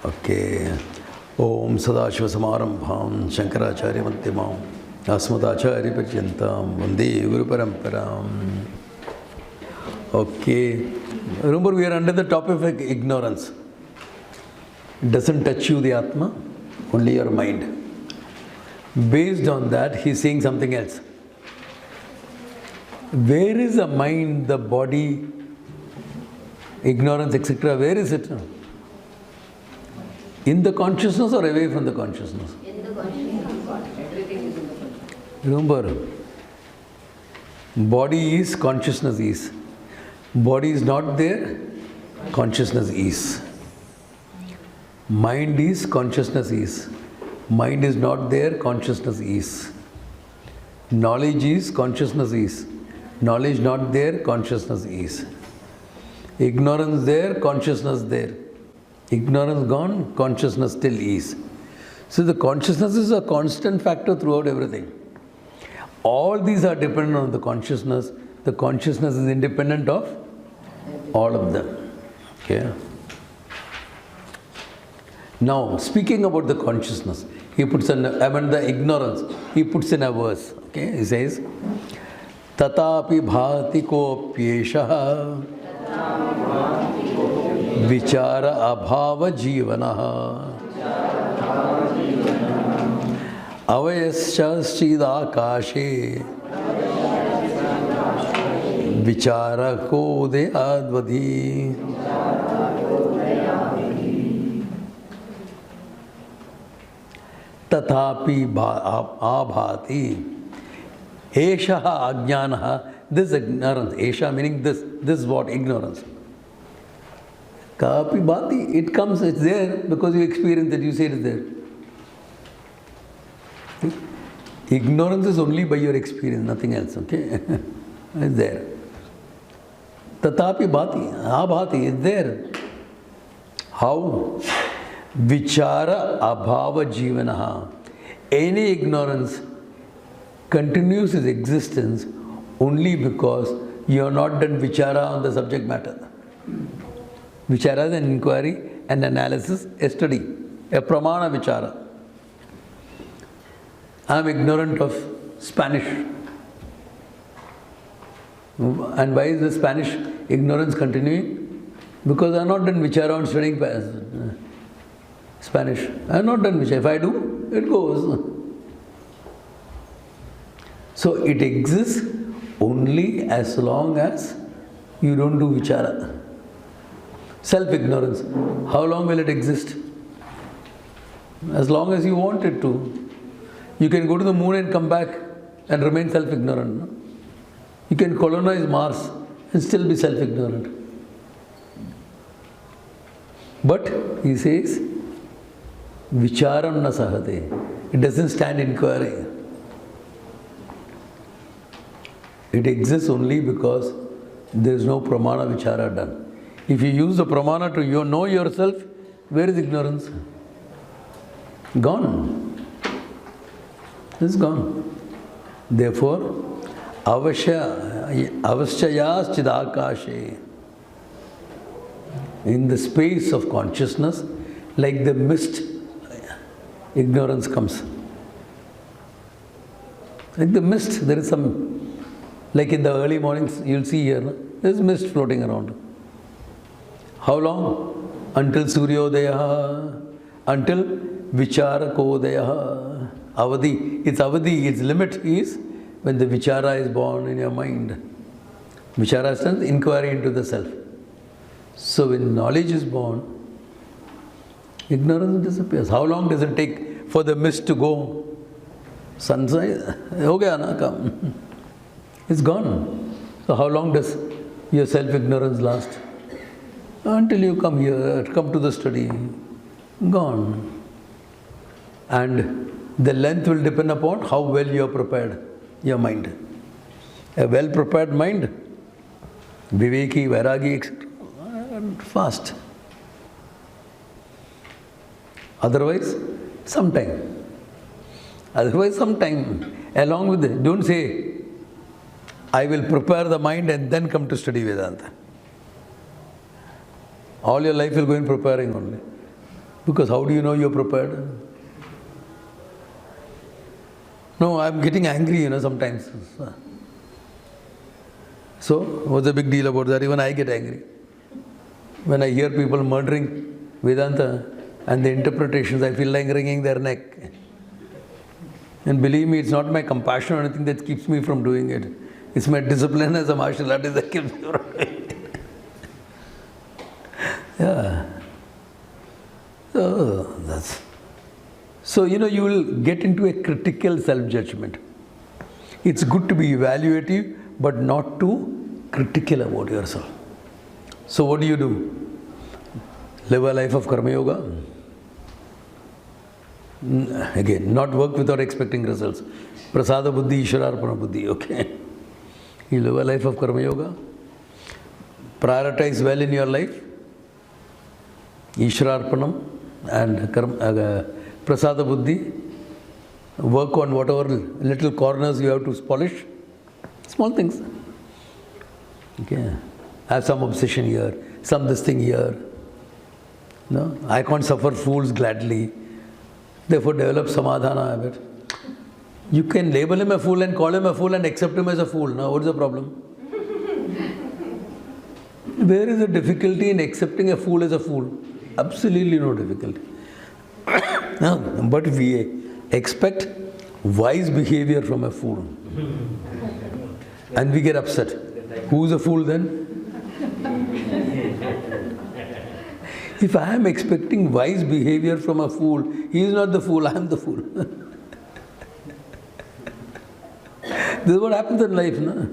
Okay. Om Sadashiva Samarambham Shankaracharya Madhyamam Asmadacharya Paryantam Vande Guru Paramparam. Okay. Remember, we are under the topic of ignorance. It doesn't touch you, the Atma, only your mind. Based on that, he is saying something else. Where is the mind, the body, ignorance, etc.? Where is it? In the consciousness or away from the consciousness? In the consciousness. Everything is in the consciousness. Remember, body is, consciousness is. Body is not there, consciousness is. Mind is, consciousness is. Mind is not there, consciousness is. Knowledge is, consciousness is. Knowledge not there, consciousness is. Ignorance there, consciousness there. Ignorance gone, consciousness still is. So the consciousness is a constant factor throughout everything. All these are dependent on the consciousness. The consciousness is independent of all of them. Okay. Now, speaking about the consciousness, he puts in, the ignorance, he puts in a verse. Okay, he says, Tatapi bhati kopyesha vichara abhava jivanaha avayascha akashe vichara kode advadi. Tatapi abhati esha ajnanaha. This ignorance, esha meaning this is what? Ignorance. Kapi bhati, it comes, it's there because you experience it, you say it is there. Ignorance is only by your experience, nothing else, okay? It's there. Tatapi bhati, abhati, it's there. How? Vichara abhava jivanaha. Any ignorance continues its existence only because you have not done vichara on the subject matter. Vichara is an inquiry, an analysis, a study, a pramana vichara. I am ignorant of Spanish. And why is the Spanish ignorance continuing? Because I have not done vichara on studying Spanish. I have not done vichara. If I do, it goes. So it exists only as long as you don't do vichara. Self-ignorance. How long will it exist? As long as you want it to. You can go to the moon and come back and remain self-ignorant. No? You can colonize Mars and still be self-ignorant. But, he says, vicharam na sahate. It doesn't stand inquiry. It exists only because there is no pramana vichara done. If you use the pramana to know yourself, where is ignorance? Gone. It's gone. Therefore, avasyayas chidakashe. In the space of consciousness, like the mist, ignorance comes. Like the mist, there is some, like in the early mornings, you'll see here, there is mist floating around. How long? Until Suryodaya, until Vichara Kodaya. Avadi. Its avadi, its limit is when the Vichara is born in your mind. Vichara stands inquiry into the self. So when knowledge is born, ignorance disappears. How long does it take for the mist to go? Sunrise? Ho gaya na, come. It's gone. So how long does your self-ignorance last? Until you come here, come to the study, gone. And the length will depend upon how well you are prepared, your mind. A well-prepared mind, viveki, vairagi, etc., fast. Otherwise, sometime. Along with it, don't say, I will prepare the mind and then come to study Vedanta. All your life will go in preparing only. Because how do you know you're prepared? No, I'm getting angry, sometimes. So, what's the big deal about that? Even I get angry. When I hear people murdering Vedanta and the interpretations, I feel like wringing their neck. And believe me, it's not my compassion or anything that keeps me from doing it. It's my discipline as a martial artist that keeps me from doing it. Yeah. So, you will get into a critical self-judgment. It's good to be evaluative, but not too critical about yourself. So what do? Live a life of Karma Yoga. Again, not work without expecting results. Prasada Buddhi, Ishwararpana Buddhi, okay? You live a life of Karma Yoga. Prioritize well in your life. Ishwararpanam and Prasada Buddhi. Work on whatever little corners you have to polish. Small things. Okay. Have some obsession here, some this thing here. No, I can't suffer fools gladly. Therefore, develop samadhana habit. You can label him a fool and call him a fool and accept him as a fool. Now, what's the problem? Where is the difficulty in accepting a fool as a fool? Absolutely no difficulty. No, but we expect wise behavior from a fool. And we get upset. Who's a fool then? If I am expecting wise behavior from a fool, he is not the fool, I am the fool. This is what happens in life, no?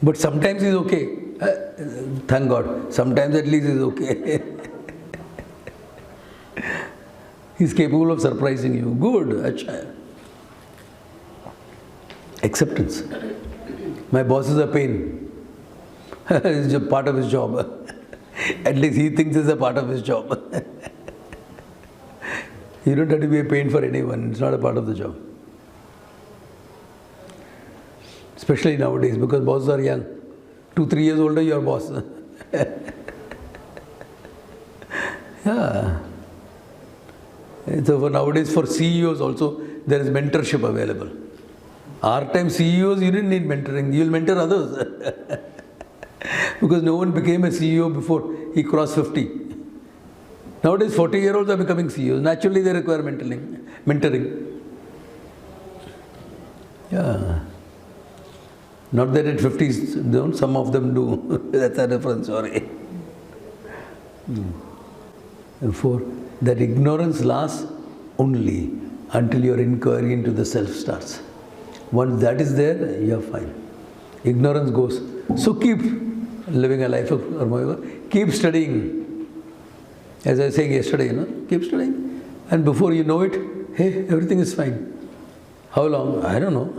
But sometimes he's okay. Thank God. Sometimes at least he's okay. He's capable of surprising you. Good. Achha. Acceptance. My boss is a pain. It's a part of his job. At least he thinks it's a part of his job. You don't have to be a pain for anyone. It's not a part of the job. Especially nowadays, because bosses are young. 2-3 years older, you're boss. Yeah. So for nowadays, for CEOs also, there is mentorship available. Our time CEOs, you didn't need mentoring. You'll mentor others. Because no one became a CEO before he crossed 50. Nowadays, 40-year-olds are becoming CEOs. Naturally, they require mentoring. Yeah. Not that at 50s, don't, some of them do. That's a different story. Therefore, that ignorance lasts only until your inquiry into the self starts. Once that is there, you are fine. Ignorance goes. So keep living a life of Karma Yoga. Keep studying. As I was saying yesterday, keep studying. And before you know it, hey, everything is fine. How long? I don't know.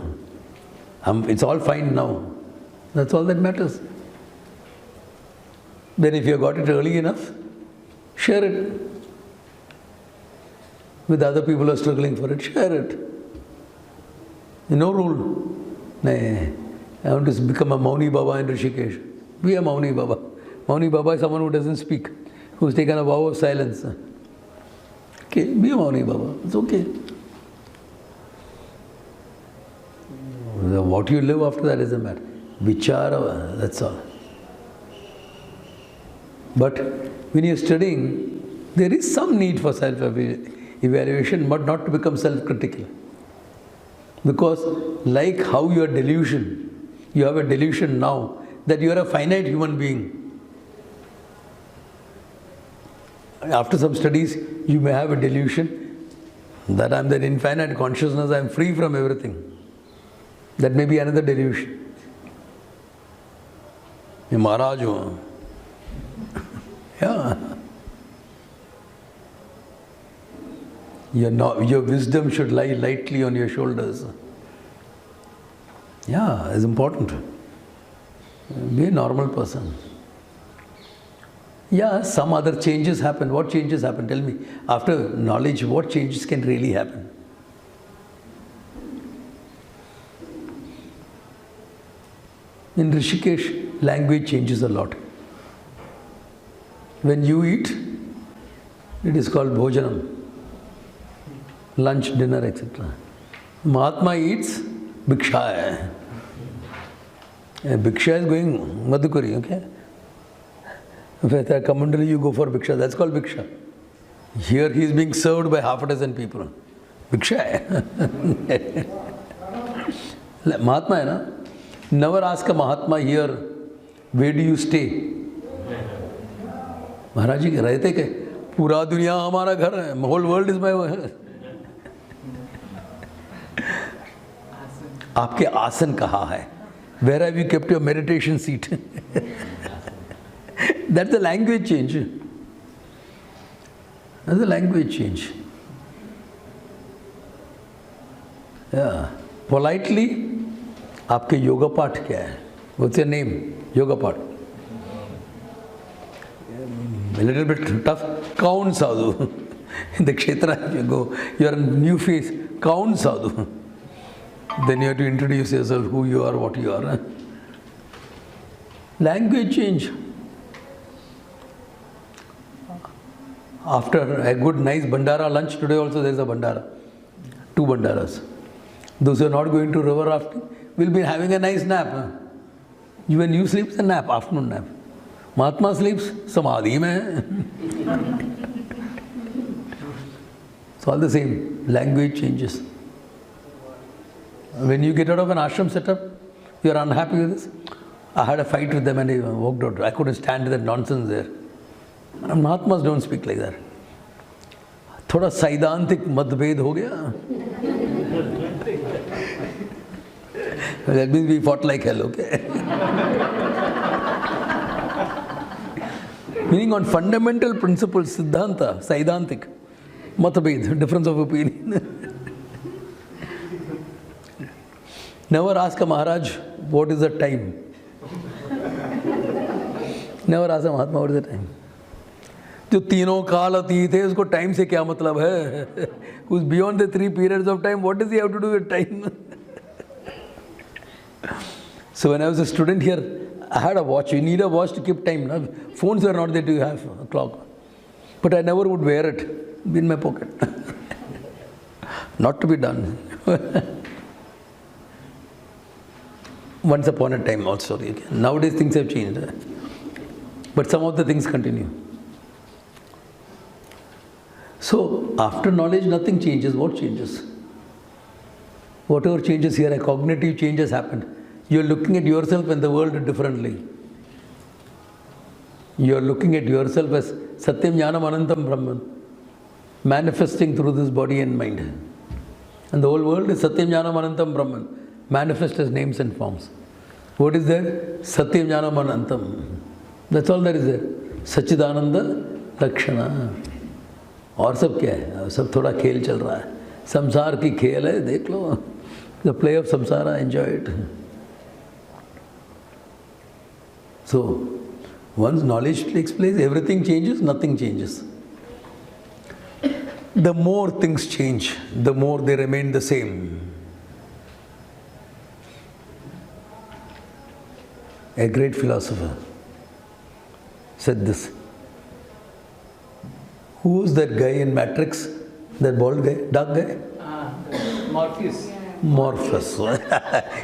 It's all fine now. That's all that matters. Then if you got it early enough, share it. With other people who are struggling for it, share it. No rule. Nay, I want to become a Mauni Baba in Rishikesh. Be a Mauni Baba. Mauni Baba is someone who doesn't speak, who's taken a vow of silence. Okay, be a Mauni Baba. It's okay. What you live after that doesn't matter. Vichara, that's all. But when you're studying, there is some need for self-evaluation, but not to become self-critical. Because like how your delusion, you have a delusion now that you are a finite human being. After some studies, you may have a delusion that I'm that infinite consciousness, I'm free from everything. That may be another delusion. Maharaj. Yeah. Your wisdom should lie lightly on your shoulders. Yeah, it's important. Be a normal person. Yeah, some other changes happen. What changes happen? Tell me. After knowledge, what changes can really happen? In Rishikesh, language changes a lot. When you eat, It is called bhojanam. Lunch, dinner, etc. Mahatma eats bhiksha. Bhiksha is going Madhukari, okay? If at a Kamandali you go for bhiksha, that's called bhiksha. Here he is being served by half a dozen people. Bhiksha. Mahatma hai na? Never ask a Mahatma here, where do you stay? महाराज जी रहते के पूरा दुनिया हमारा घर है, whole world is my घर. आपके आसन कहाँ है? Where have you kept your meditation seat? That's the language change. That's the language change. Yeah. Politely, आपके योगा पाठ क्या है? What's your name? Yoga पाठ. A little bit tough. Count sadhu. In the kshetra, if you go, you are a new face. Count sadhu. Then you have to introduce yourself, who you are, what you are. Language change. After a good, nice bandara lunch, today also there is a bandara. 2 bandaras. Those who are not going to river rafting will be having a nice nap. When you sleep, it's a nap, afternoon nap. Mahatma sleeps, samadhi mein. It's all the same. Language changes. When you get out of an ashram setup, you are unhappy with this. I had a fight with them and I walked out. I couldn't stand that nonsense there. And Mahatmas don't speak like that. थोड़ा सैद्धांतिक मतभेद हो गया. That means we fought like hell, okay? Meaning on fundamental principles, siddhanta, saidantik, matbhed, difference of opinion. Never ask a Maharaj, what is the time? Never ask a Mahatma, what is the time? जो तीनों काल अतीत है, उसको time से क्या मतलब है? Who's beyond the 3 periods of time, what does he have to do with time? So when I was a student here, I had a watch. You need a watch to keep time. No? Phones were not there to have a clock. But I never would wear it in my pocket. Not to be done. Once upon a time also. Nowadays things have changed. But some of the things continue. So after knowledge, nothing changes. What changes? Whatever changes here, a cognitive change has happened. You are looking at yourself and the world differently. You are looking at yourself as Satyam Jnanam Anantam Brahman, manifesting through this body and mind. And the whole world is Satyam Jnanam Anantam Brahman, manifest as names and forms. What is there? Satyam Jnanam Anantam. That's all there is there. Sachidananda Lakshana. और सब क्या है? सब थोड़ा खेल चल रहा है. संसार की खेल है, देख लो. The play of samsara, enjoy it. So, once knowledge takes place, everything changes, nothing changes. The more things change, the more they remain the same. A great philosopher said this. Who was that guy in Matrix? That bald guy? Dark guy? Morpheus. Morpheus.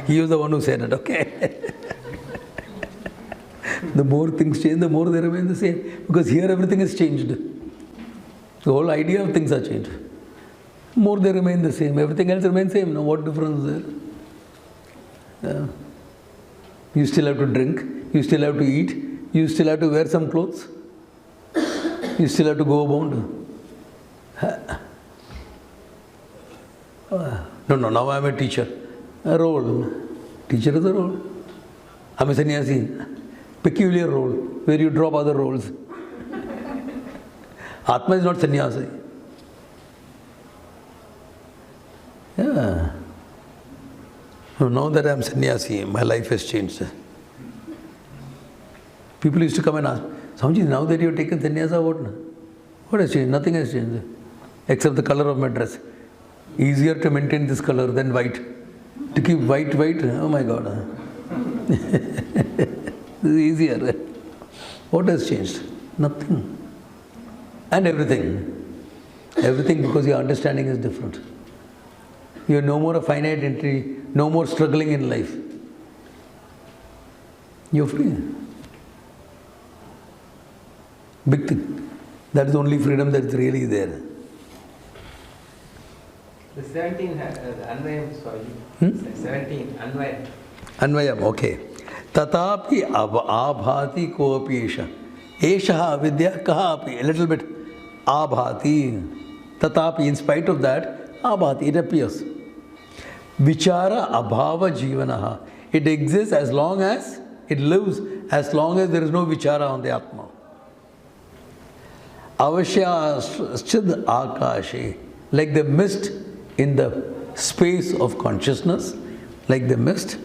He was the one who said it, okay? The more things change, the more they remain the same. Because here everything has changed. The whole idea of things are changed. More they remain the same. Everything else remains same. Now what difference is there? Yeah. You still have to drink. You still have to eat. You still have to wear some clothes. You still have to go about. No, now I am a teacher. A role. Teacher is a role. I am a sannyasi. Peculiar role, where you drop other roles. Atma is not sannyasi. Yeah. Now that I am sannyasi, my life has changed. People used to come and ask, Swamiji, now that you have taken sannyasa, what has changed? Nothing has changed, except the color of my dress. Easier to maintain this color than white. To keep white, oh my God. This is easier. What has changed? Nothing. And everything. Everything, because your understanding is different. You are no more a finite entity, no more struggling in life. You're free. Big thing. That is the only freedom that is really there. The 17 Anvayam, sorry. 17 Anvayam. Anvayam, okay. Tatapi abhati kopi esha. Esha avidya kahapi. A little bit. Abhati. Tatapi, in spite of that, abhati, it appears. Vichara abhava jivanaha. It exists as long as it lives, as long as there is no vichara on the Atma. Avashya akashe. Like the mist in the space of consciousness, like the mist.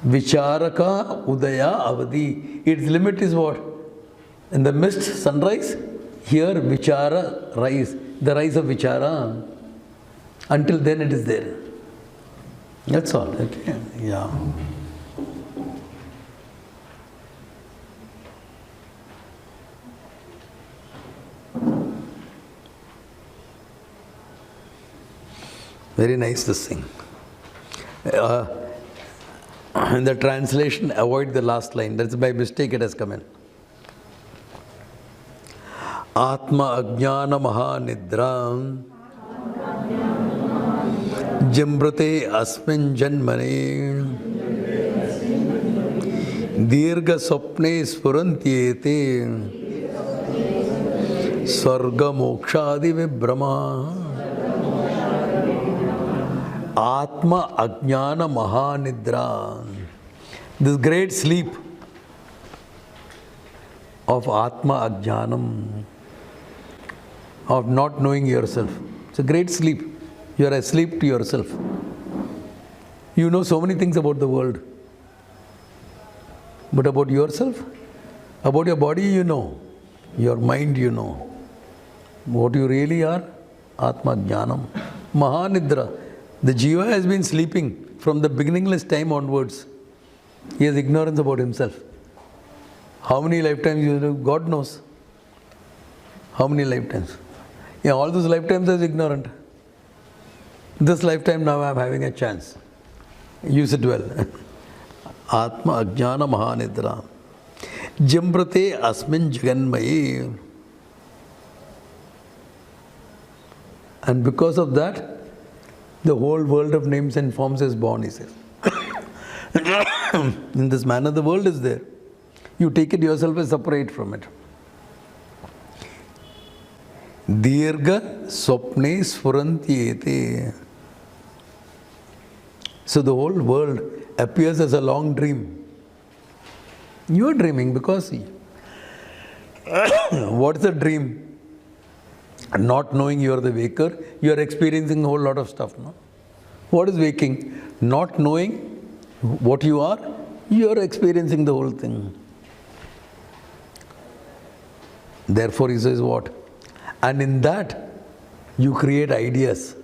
Vicharaka udaya avadi. Its limit is what? In the mist, sunrise. Here, vichara rise. The rise of vichara. Until then it is there. That's all. Okay. Yeah. Very nice this thing. In the translation, avoid the last line. That's by mistake it has come in. Atma ajnana mahanidram Jambrate asmin janmane Dirga sopne spurantyete Sarga mokshadi vibrama Atma ajnana mahanidra. This great sleep of Atma ajnanam, of not knowing yourself. It's a great sleep. You are asleep to yourself. You know so many things about the world. But about yourself? About your body you know. Your mind you know. What you really are? Atma jnanam. Mahanidra. The jiva has been sleeping from the beginningless time onwards. He has ignorance about himself. How many lifetimes you live? God knows. How many lifetimes? Yeah, all those lifetimes I was ignorant. This lifetime now I am having a chance. Use it well. Atma ajnana mahanidra. Jambrate asmin jaganmaye. And because of that, the whole world of names and forms is born, he says. In this manner, the world is there. You take it yourself as separate from it. Dirga swapne sfurantyete. So the whole world appears as a long dream. You are dreaming because what's the dream? Not knowing you are the waker, you are experiencing a whole lot of stuff. No? What is waking? Not knowing what you are experiencing the whole thing. Therefore, he says what? And in that, you create ideas.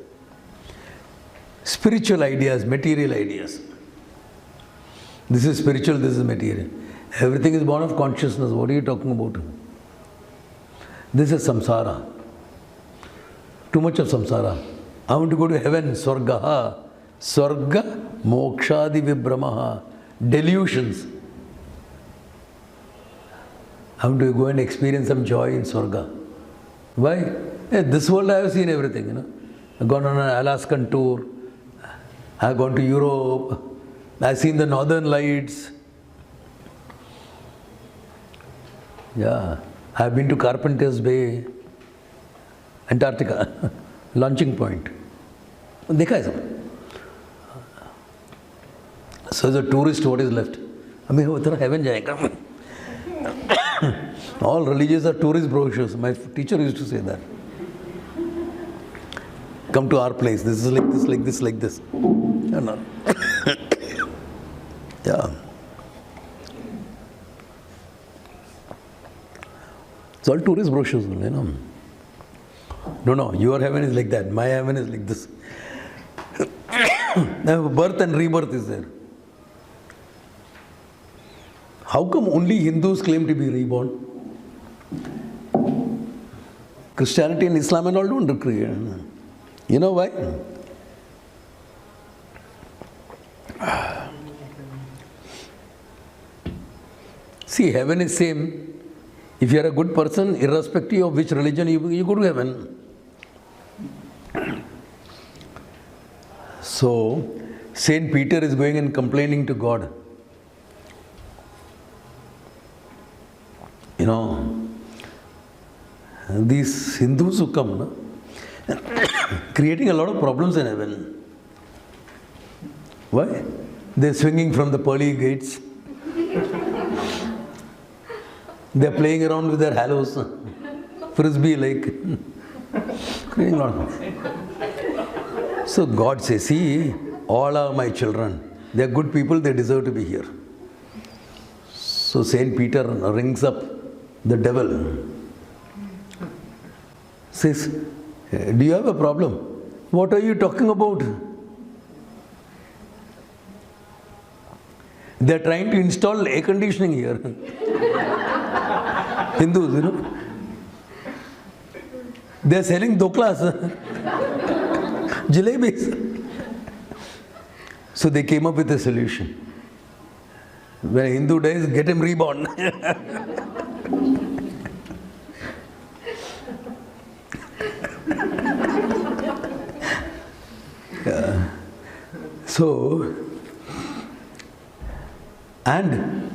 Spiritual ideas, material ideas. This is spiritual, this is material. Everything is born of consciousness. What are you talking about? This is samsara. Too much of samsara. I want to go to heaven, swarga. Swarga, mokshadi vibramaha. Delusions. I want to go and experience some joy in swarga. Why? This world I have seen everything, you know. I've gone on an Alaskan tour. I've gone to Europe. I've seen the northern lights. Yeah. I've been to Carpenter's Bay. Antarctica, launching point. देखा है सब. So as a tourist, what is left? हमें वो तरह heaven जाएगा. All religions are tourist brochures. My teacher used to say that. Come to our place. This is like this, like this, like this. No. Yeah. It's all tourist brochures, you know. No, your heaven is like that. My heaven is like this. Now, birth and rebirth is there. How come only Hindus claim to be reborn? Christianity and Islam and all don't create. You know why? See, heaven is same. If you are a good person, irrespective of which religion, you go to heaven. So, Saint Peter is going and complaining to God. You know, these Hindus who come, no? Creating a lot of problems in heaven. Why? They're swinging from the pearly gates. They're playing around with their halos, frisbee like. Creating a lot of. So God says, see, all are my children. They are good people, they deserve to be here. So Saint Peter rings up the devil. Says, do you have a problem? What are you talking about? They are trying to install air conditioning here. Hindus, you know. They are selling doklas, jalebis. So they came up with a solution. When a Hindu dies, get him reborn. So, and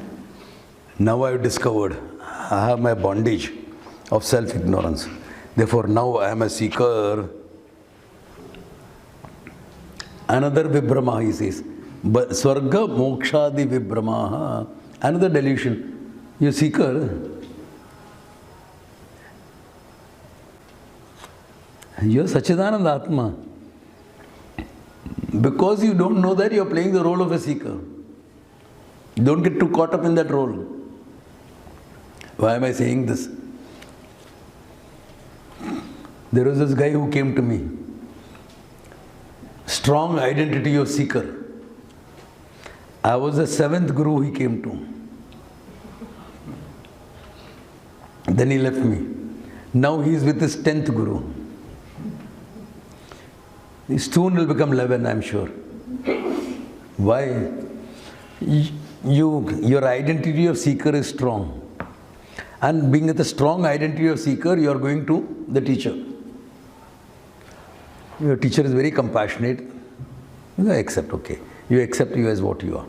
now I have discovered I have my bondage of self-ignorance. Therefore, now I am a seeker. Another Vibrama, he says. But Swarga Mokshadi Vibramaha. Another delusion. You seeker. You are Sachidananda Atma. Because you don't know that, you are playing the role of a seeker. Don't get too caught up in that role. Why am I saying this? There was this guy who came to me. Strong identity of seeker. I was the 7th guru he came to. Then he left me. Now he is with his 10th guru. He soon will become 11, I am sure. Why? Your identity of seeker is strong. And being with a strong identity of seeker, you are going to the teacher. Your teacher is very compassionate. You accept, okay. You accept you as what you are.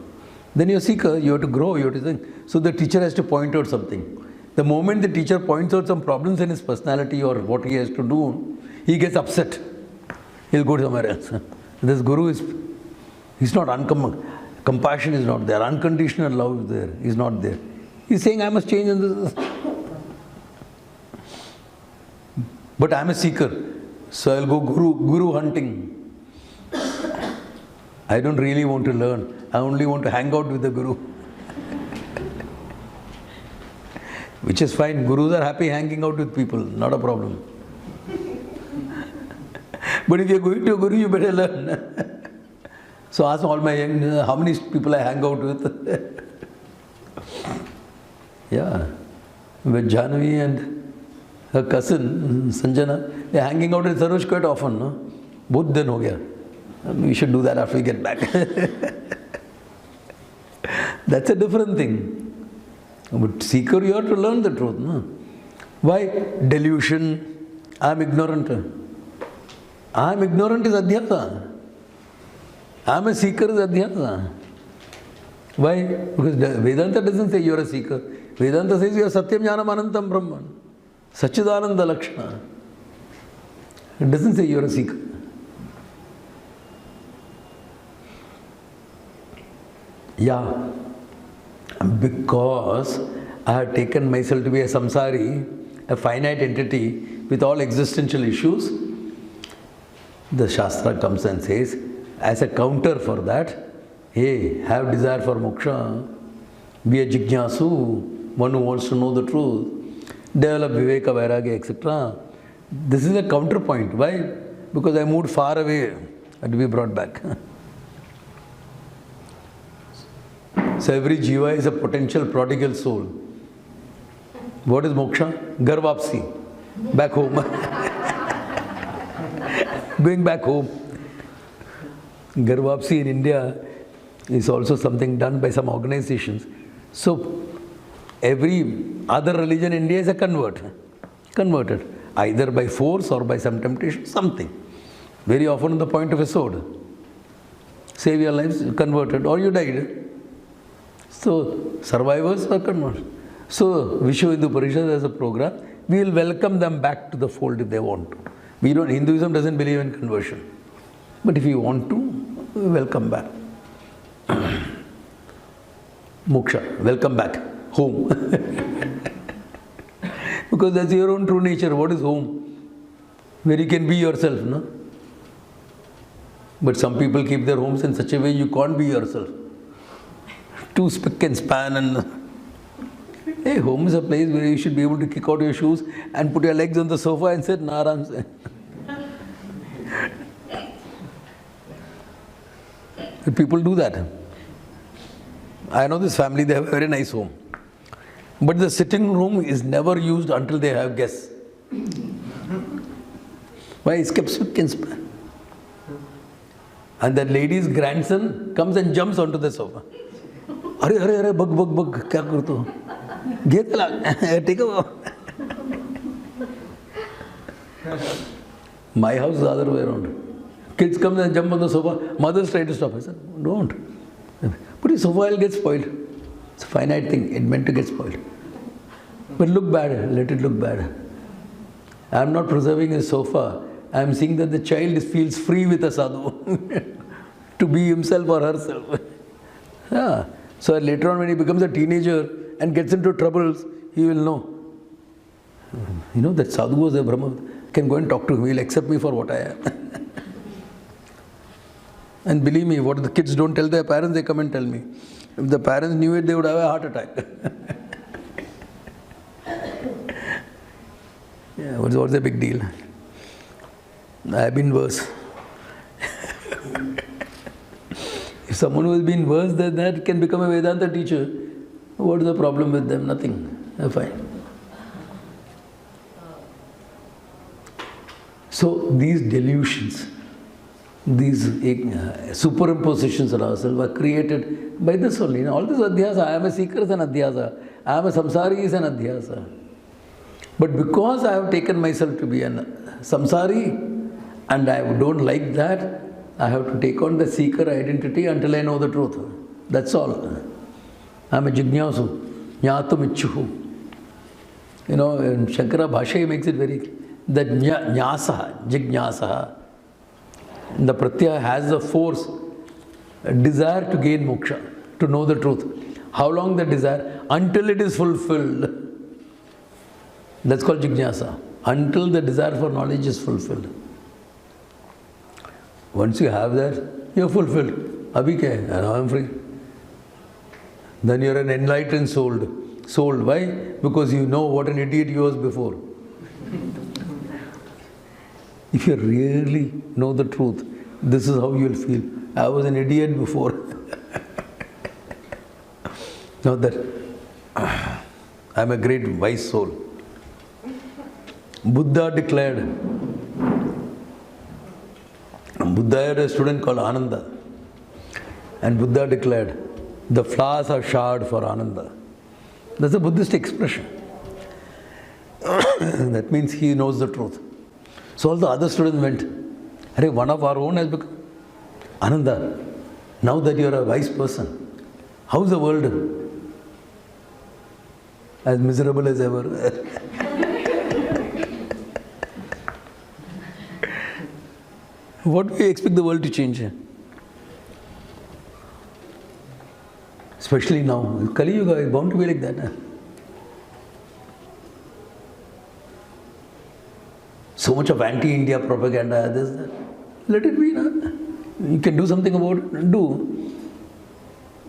Then you're a seeker, you have to grow, you have to think. So the teacher has to point out something. The moment the teacher points out some problems in his personality or what he has to do, he gets upset. He'll go somewhere else. This guru he's not compassion is not there, unconditional love is there, he's not there. He's saying, I must change in this. But I'm a seeker, so I'll go guru hunting. I don't really want to learn. I only want to hang out with the guru. Which is fine. Gurus are happy hanging out with people, not a problem. But if you're going to a guru, you better learn. So ask all my young, how many people I hang out with? Yeah. With Janvi and her cousin, Sanjana, they're hanging out with Sarosh quite often. No? Both din ho gaya. We should do that after we get back. That's a different thing. But seeker, you have to learn the truth. No? Why? Delusion. I am ignorant. I am ignorant is adhyasa. I am a seeker is adhyasa. Why? Because Vedanta doesn't say you are a seeker. Vedanta says you are Satyam Jnanam Anantam Brahman. Sachidananda Lakshana. It doesn't say you are a seeker. Yeah. Because I have taken myself to be a samsari, a finite entity with all existential issues, the Shastra comes and says, as a counter for that, hey, have desire for moksha, be a jignasu, one who wants to know the truth, develop viveka, vairagya, etc. This is a counterpoint. Why? Because I moved far away and to be brought back. So every jiva is a potential prodigal soul. What is moksha? Garvapsi. back home. Going back home. Garvapsi in India is also something done by some organizations. So every other religion in India is a converted, either by force or by some temptation, something. Very often on the point of a sword. Save your lives, converted, or you died. So survivors are converted. So Vishwa Hindu Parishad has a program. We will welcome them back to the fold if they want to. Hinduism doesn't believe in conversion. But if you want to, welcome back. Moksha, welcome back. Home. Because that's your own true nature. What is home? Where you can be yourself, no? But some people keep their homes in such a way you can't be yourself. Too spick and span and... Hey, home is a place where you should be able to kick out your shoes and put your legs on the sofa and sit Naram. People do that. I know this family, they have a very nice home. But the sitting room is never used until they have guests. Why? It's kept spick and span. And that lady's grandson comes and jumps onto the sofa. Are, bug, kya karto? Get take a My house is the other way around. Kids come and jump on the sofa. Mothers try to stop. I said, don't. But the sofa will get spoiled. It's a finite thing. It meant to get spoiled. But look bad. Let it look bad. I am not preserving a sofa. I am seeing that the child feels free with a sadhu to be himself or herself. Yeah. So later on when he becomes a teenager and gets into troubles, he will know. You know that sadhu was a Brahma. Can go and talk to him. He will accept me for what I am. And believe me, what the kids don't tell their parents, they come and tell me. If the parents knew it, they would have a heart attack. Yeah, what's the big deal? I have been worse. If someone who has been worse than that can become a Vedanta teacher, what is the problem with them? Nothing. They're fine. So these delusions, these superimpositions on ourselves are created by this only. All this adhyasa, I am a seeker is an adhyasa. I am a samsari is an adhyasa. But because I have taken myself to be a samsari and I don't like that, I have to take on the seeker identity until I know the truth. That's all. I am a jignyasu, jnatum ichuhu. You know, in Shankara Bhasha he makes it very clear that jnasa, jignasa, the pratyaya has the force, a desire to gain moksha, to know the truth. How long the desire? Until it is fulfilled. That's called jignasa. Until the desire for knowledge is fulfilled. Once you have that, you're fulfilled. Abhi kya hai? Now I'm free. Then you're an enlightened soul. Soul. Why? Because you know what an idiot you was before. If you really know the truth, this is how you will feel. I was an idiot before. Now that I'm a great wise soul. Buddha declared, Buddha had a student called Ananda. And Buddha declared, the flowers are shard for Ananda. That's a Buddhist expression. That means he knows the truth. So all the other students went, one of our own has become Ananda. Now that you are a wise person, how's the world? As miserable as ever. What do you expect the world to change? Especially now. Kali Yuga is bound to be like that. So much of anti-India propaganda, this, that. Let it be. No? You can do something about it, do.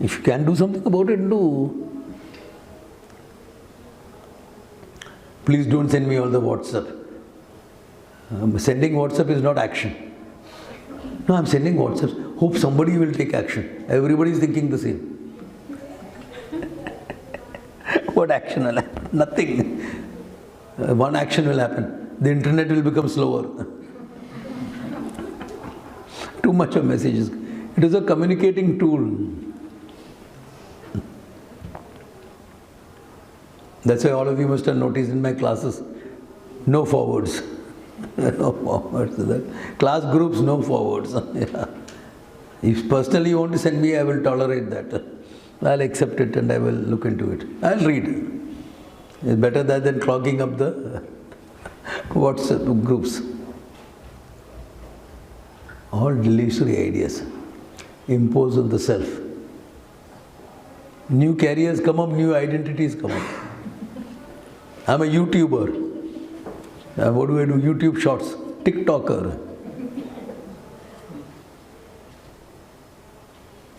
If you can do something about it, do. Please don't send me all the WhatsApp. Sending WhatsApp is not action. No, I'm sending WhatsApps. Hope somebody will take action. Everybody is thinking the same. What action? Nothing. one action will happen. The internet will become slower. Too much of messages. It is a communicating tool. That's why all of you must have noticed in my classes, no forwards. No forwards. Class groups, no forwards. Yeah. If personally you want to send me, I will tolerate that. I'll accept it and I will look into it. I'll read. It's better that than clogging up the WhatsApp groups. All delusory ideas imposed on the self. New careers come up, new identities come up. I'm a YouTuber. What do I do? YouTube shorts. TikToker.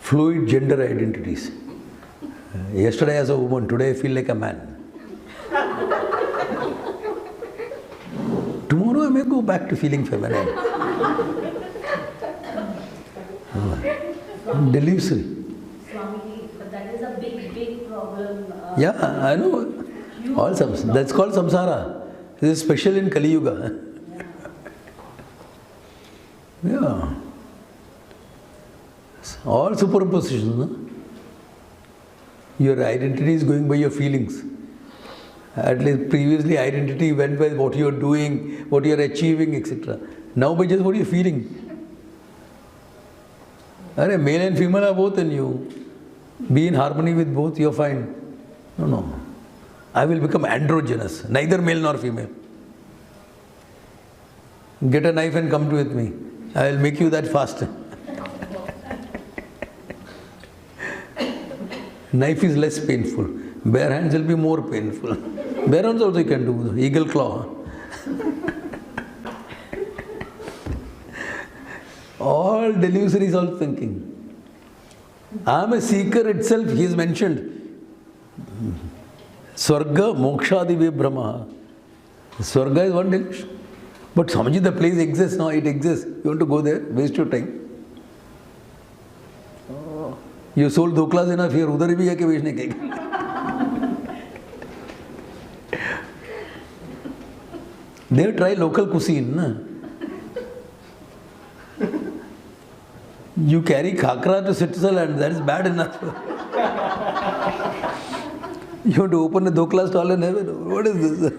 Fluid gender identities. Yesterday as a woman, today I feel like a man. Tomorrow I may go back to feeling feminine. Delusory. Swamiji, but that is a big problem. Yeah, I know. All that's called samsara. This is special in Kali Yuga. Yeah. All superpositions. No? Your identity is going by your feelings. At least previously identity went by what you are doing, what you are achieving, etc. Now by just what you are feeling. Male and female are both in you. Be in harmony with both, you are fine. No. I will become androgynous, neither male nor female. Get a knife and come with me. I will make you that fast. Knife is less painful. Bare hands will be more painful. Bare hands also you can do, eagle claw. All delusory self-thinking. I am a seeker itself, he is mentioned. Swarga mokshadi vibrama. Swarga is one delusion. But Swamiji, the place exists now, it exists. You want to go there, waste your time. You sold 2 class enough here, udhar bhi hai ke bechne ke. They try local cuisine. Na? You carry khakra to Switzerland, that is bad enough. You want to open a 2 class stall in heaven? What is this?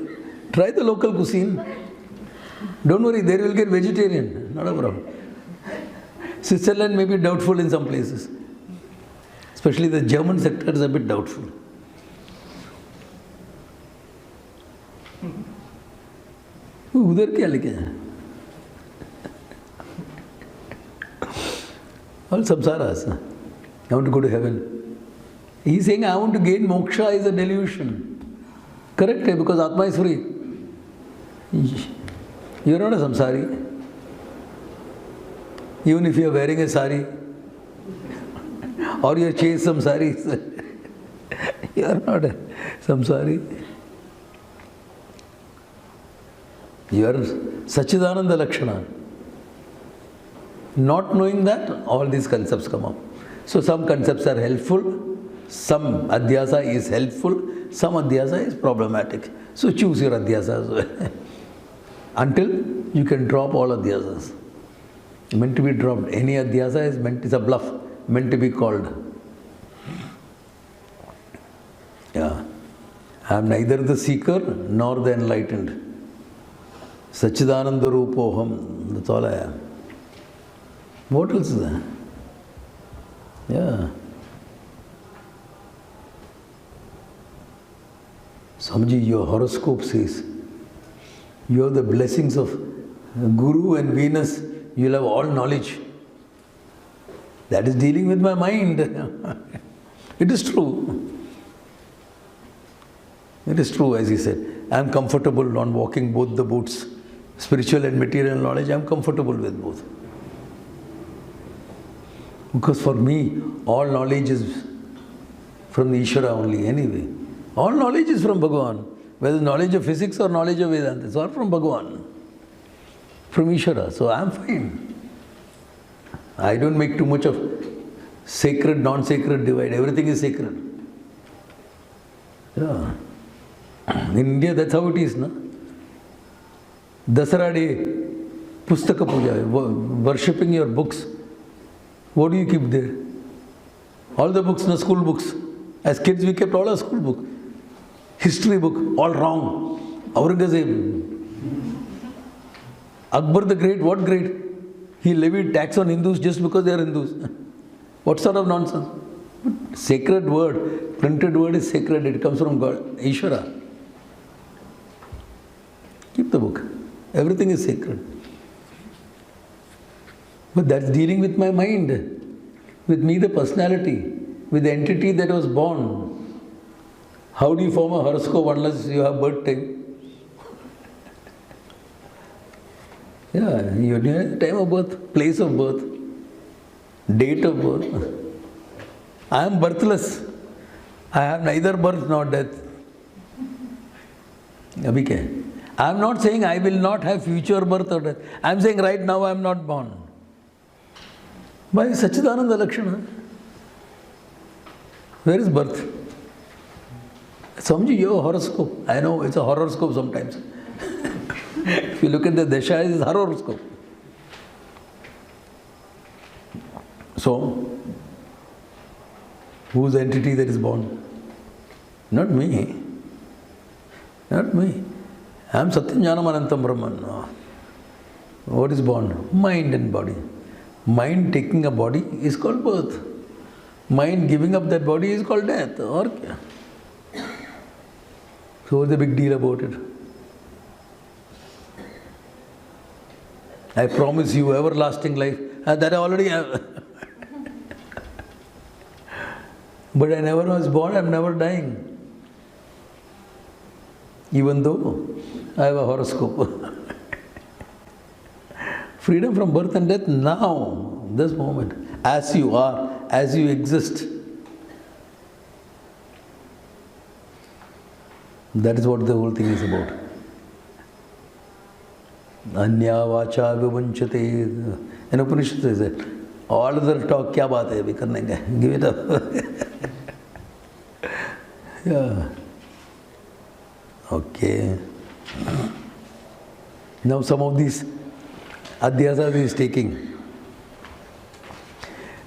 Try the local cuisine. Don't worry, there will get vegetarian, not a problem. Switzerland may be doubtful in some places. Especially the German sector is a bit doubtful. उधर क्या लेके जाए? All samsaras. I want to go to heaven. He is saying, I want to gain moksha is a delusion. Correct, because Atma is free. You are not a samsari. Even if you are wearing a sari, or you have chased some saris, you are not a samsari. You are Sachidananda Lakshana. Not knowing that, all these concepts come up. So some concepts are helpful, some adhyasa is helpful, some adhyasa is problematic. So choose your adhyasa as well. Until you can drop all adhyasas. Meant to be dropped. Any adhyasa is a bluff, meant to be called. Yeah. I am neither the seeker nor the enlightened. Sachidananda Rupoham, that's all I am. What else is there? Yeah. Swamiji, your horoscope says you have the blessings of Guru and Venus, you will have all knowledge. That is dealing with my mind. It is true. It is true, as he said. I am comfortable on walking both the boats. Spiritual and material knowledge, I am comfortable with both. Because for me, all knowledge is from the Ishvara only anyway. All knowledge is from Bhagavan. Whether knowledge of physics or knowledge of Vedanta, it's all from Bhagavan. From Ishvara. So I am fine. I don't make too much of sacred, non-sacred divide. Everything is sacred. Yeah. In India, that's how it is, no? Dasara day, Pustaka Puja, worshipping your books. What do you keep there? All the books, no school books. As kids, we kept all our school books. History book, all wrong. Aurangzeb. Akbar the Great, what great? He levied tax on Hindus just because they are Hindus. What sort of nonsense? Sacred word, printed word is sacred, it comes from God, Ishvara. Keep the book. Everything is sacred. But that's dealing with my mind, with me, the personality, with the entity that was born. How do you form a horoscope unless you have birth time? Yeah, you need time of birth, place of birth, date of birth. I am birthless. I have neither birth nor death. Abhi kya? I am not saying I will not have future birth or death. I am saying right now I am not born. By Sachidananda Lakshana. Where is birth? Samji, your horoscope. I know it's a horoscope sometimes. If you look at the Dasha, it is horoscope. So, whose entity that is born? Not me. Not me. I am Satyam Jnanam Anantam Brahman. What is born? Mind and body. Mind taking a body is called birth. Mind giving up that body is called death. Or kya? So what's the big deal about it? I promise you everlasting life. That I already have. But I never was born, I'm never dying. Even though I have a horoscope. Freedom from birth and death now, this moment, as you are, as you exist. That is what the whole thing is about. Anya vacha vivanchate. In Upanishad says that. All other talk, kya baat hai, abhi karne ka. Give it up. Yeah. Okay. Now some of these adhyasas he is taking.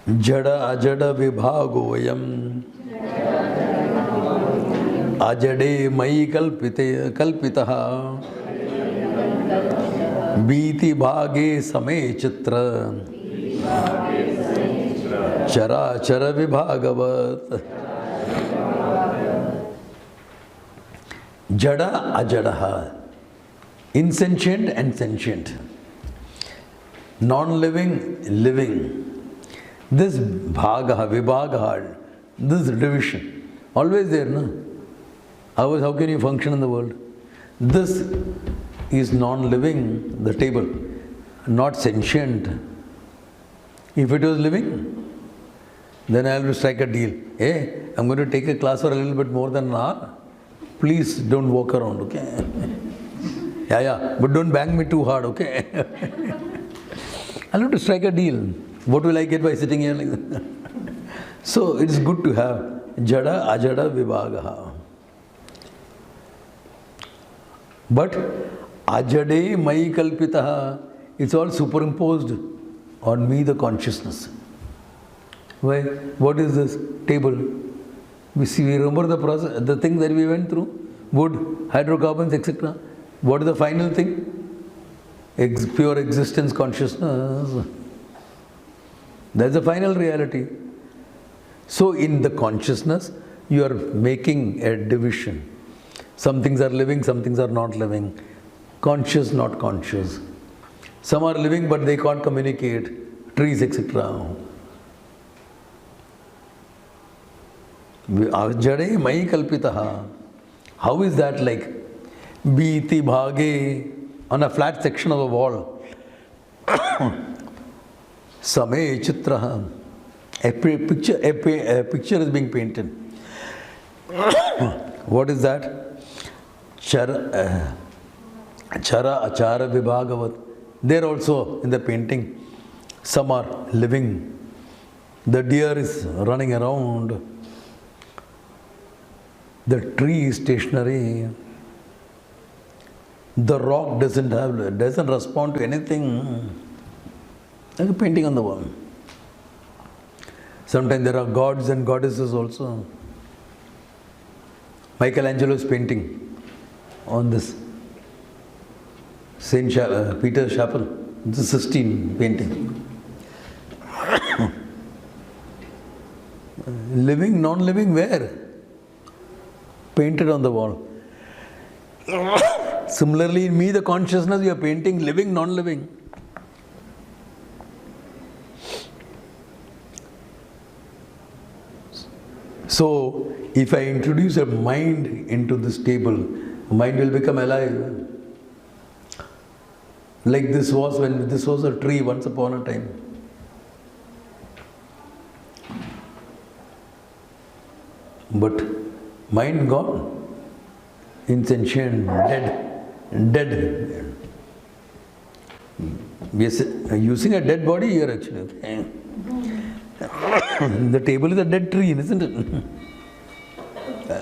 Jada ajada vibhagovayam ajade mai kalpitaha Biti bhage same chitra Chara chara vibhagavat Jada ajadaha, insentient and sentient, non-living, living. This bhagaha, vibhagaha, this division, always there, no? How can you function in the world? This is non-living, the table, not sentient. If it was living, then I will strike a deal. Hey, I'm going to take a class for a little bit more than an hour. Please don't walk around, okay? Yeah, but don't bang me too hard, okay? I'll have to strike a deal. What will I get by sitting here like that? So it is good to have jada, ajada, vibhagaha. But ajade mai kalpitaha, it's all superimposed on me, the consciousness. Why? What is this table? We remember the process, the thing that we went through, wood, hydrocarbons, etc. What is the final thing? Pure existence consciousness. That's the final reality. So in the consciousness, you are making a division. Some things are living, some things are not living. Conscious, not conscious. Some are living but they can't communicate. Trees, etc. Jade mai kalpitaha. How is that like? Biti bhage, on a flat section of a wall. Same chitraha. A picture is being painted. What is that? Chara achara vibhagavat. There also in the painting, some are living. The deer is running around. The tree is stationary. The rock doesn't respond to anything. Like a painting on the wall. Sometimes there are gods and goddesses also. Michelangelo's painting on this Peter's Chapel. It's a Sistine painting. Living, non-living, where? Painted on the wall. Similarly, in me, the consciousness, you are painting living, non-living. So, if I introduce a mind into this table, the mind will become alive. Like this was when this was a tree once upon a time. But mind gone, insentient, dead. Yes, using a dead body here actually. The table is a dead tree, isn't it?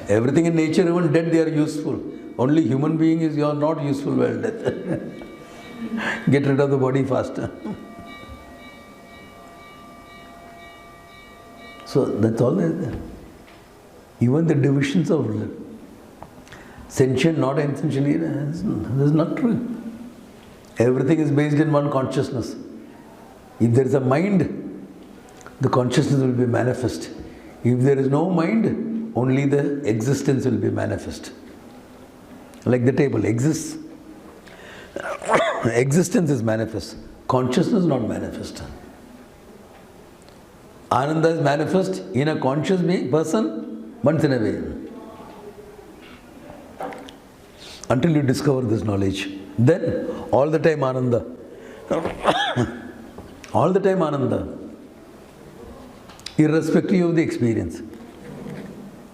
Everything in nature, even dead, they are useful. Only human being is you are not useful while death. Get rid of the body faster. So that's all there is there. Even the divisions of sentient, not insentient, this is not true. Everything is based in one consciousness. If there is a mind, the consciousness will be manifest. If there is no mind, only the existence will be manifest. Like the table exists. Existence is manifest. Consciousness is not manifest. Ananda is manifest in a conscious person once in a way. Until you discover this knowledge. Then all the time Ananda. All the time Ananda. Irrespective of the experience.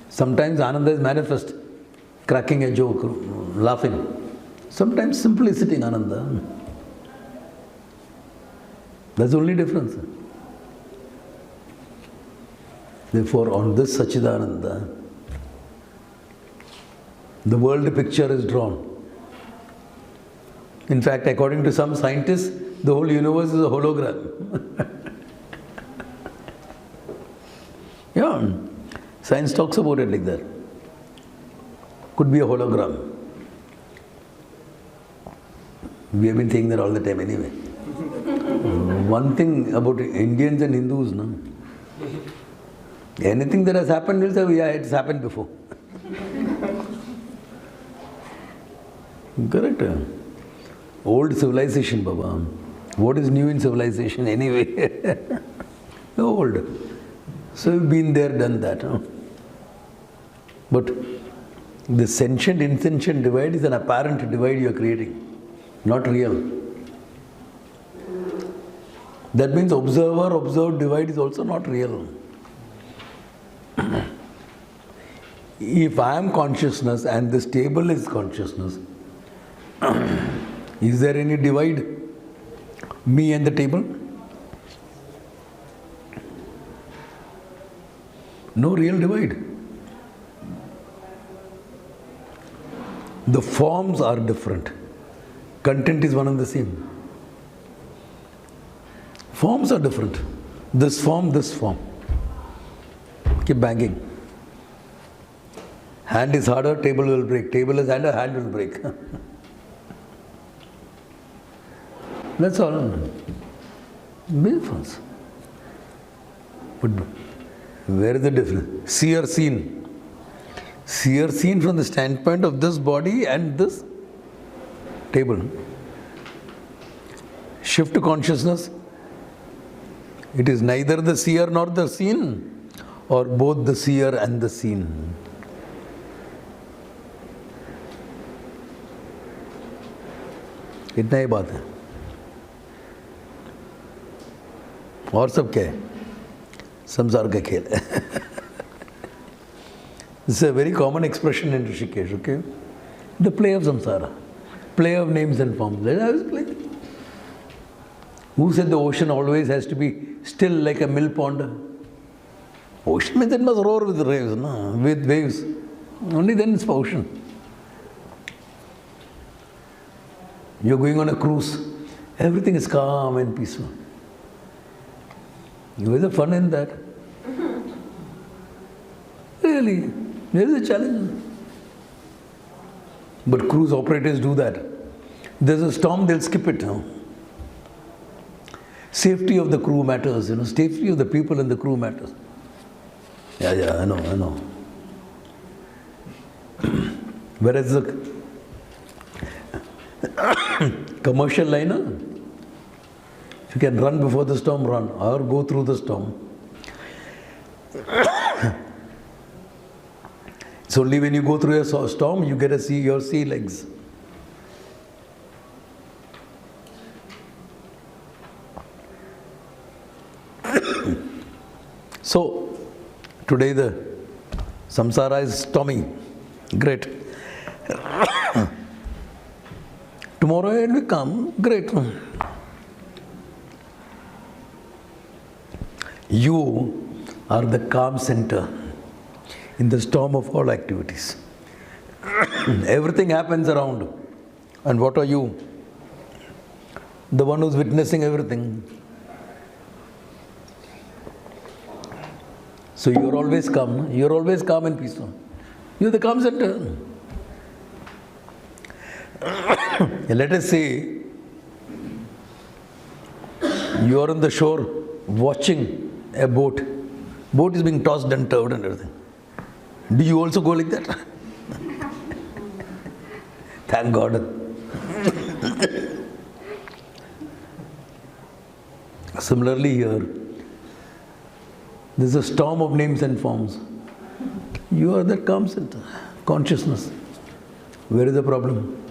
Sometimes Ananda is manifest, cracking a joke, laughing. Sometimes simply sitting Ananda. That's the only difference. Therefore, on this Sachidananda, the world picture is drawn. In fact, according to some scientists, the whole universe is a hologram. Yeah, science talks about it like that. Could be a hologram. We have been saying that all the time anyway. One thing about Indians and Hindus, no? Anything that has happened, we'll say, yeah, it's happened before. Correct. Old civilization, Baba. What is new in civilization anyway? Old. So we've been there, done that. Huh? But the sentient, insentient divide is an apparent divide you are creating, not real. That means observer-observed divide is also not real. If I am consciousness and this table is consciousness, is there any divide? Me and the table? No real divide. The forms are different. Content is one and the same. Forms are different. This form, this form. Keep banging. Hand is harder, table will break. Table is harder, hand will break. That's all. Difference. But where is the difference? Seer seen. Seer seen from the standpoint of this body and this table. Shift to consciousness. It is neither the seer nor the seen, or both the seer and the seen. इतना ही बात है और सब क्या है संसार का खेल है This is a very common expression in Rishikesh, okay? The play of samsara, play of names and forms. Let us play. Who said the ocean always has to be still like a mill pond? Ocean means it must roar with waves, no? With waves. Only then it's ocean. You're going on a cruise. Everything is calm and peaceful. Where's the fun in that? Really, there is a challenge. But cruise operators do that. There's a storm, they'll skip it. Safety of the crew matters, safety of the people and the crew matters. Yeah, I know. Whereas the commercial liner, if you can run before the storm, run, or go through the storm. It's only when you go through a storm you get to see your sea legs. So, today the samsara is stormy. Great. Tomorrow it will come. Great. You are the calm center in the storm of all activities. Everything happens around. And what are you? The one who's witnessing everything. So you're always calm. You're always calm and peaceful. You're the calm center. Let us say you are on the shore watching a boat. Boat is being tossed and turned and everything. Do you also go like that? Thank God. Similarly here, there's a storm of names and forms. You are that calm center, consciousness. Where is the problem?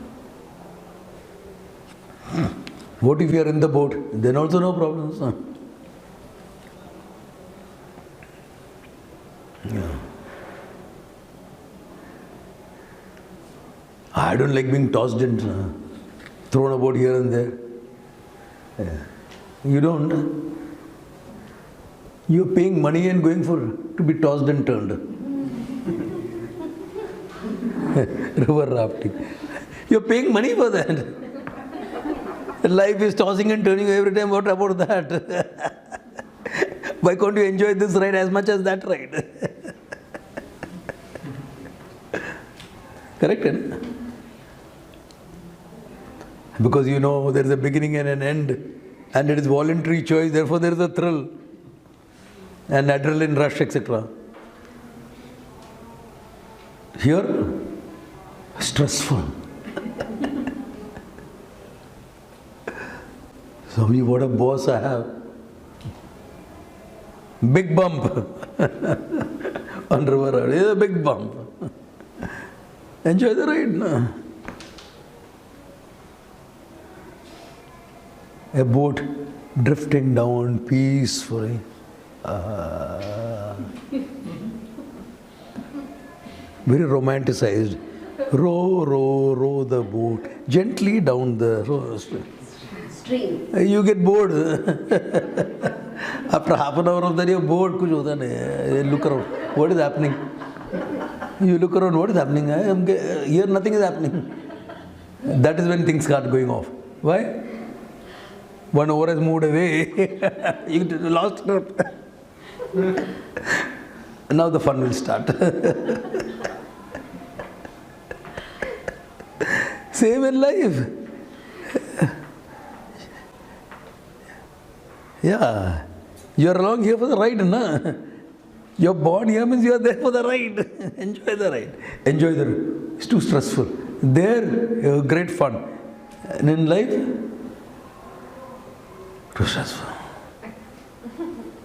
What if you are in the boat? Then also no problems. Yeah. I don't like being tossed and thrown about here and there. Yeah. You don't. You're paying money and going to be tossed and turned. River rafting. You're paying money for that. Life is tossing and turning every time. What about that? Why can't you enjoy this ride as much as that ride? Correct? Because you know there is a beginning and an end, and it is voluntary choice, therefore there is a thrill and adrenaline rush, etc. Here, stressful. Somebody, what a boss I have. Big bump on river road. It's a big bump. Enjoy the ride. No? A boat drifting down peacefully. Very romanticized. Row, row, row the boat gently down the Stream. You get bored. After half an hour of that, you're bored. You look around. What is happening? You look around. What is happening? Here nothing is happening. That is when things start going off. Why? 1 hour has moved away. You lost it. Now the fun will start. Same in life. Yeah. You are along here for the ride, na? You're born here means you are there for the ride. Enjoy the ride. Enjoy the ride. It's too stressful. There, great fun. And in life, too stressful.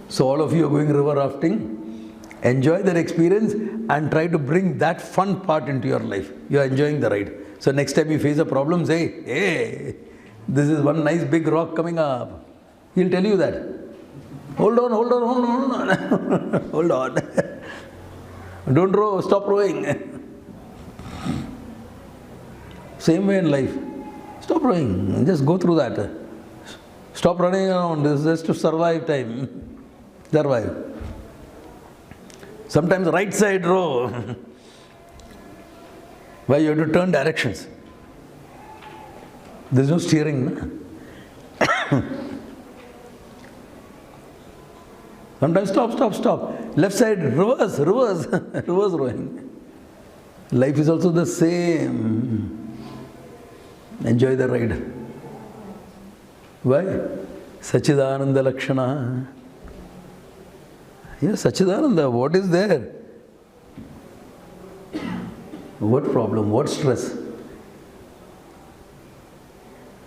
So all of you are going river rafting. Enjoy that experience and try to bring that fun part into your life. You are enjoying the ride. So next time you face a problem, say, hey, this is one nice big rock coming up. He'll tell you that. Hold on. Hold on. Don't row, stop rowing. Same way in life. Stop rowing. Just go through that. Stop running around. This is just to survive time. Survive. Sometimes right side row. Why you have to turn directions. There's no steering. Na? Sometimes stop. Left side, reverse, reverse rowing. Life is also the same. Enjoy the ride. Why? Sachidananda Lakshana. Yes, Sachidananda, what is there? What problem? What stress?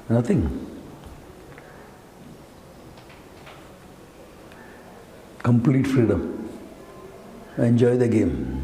Nothing. Complete freedom. Enjoy the game.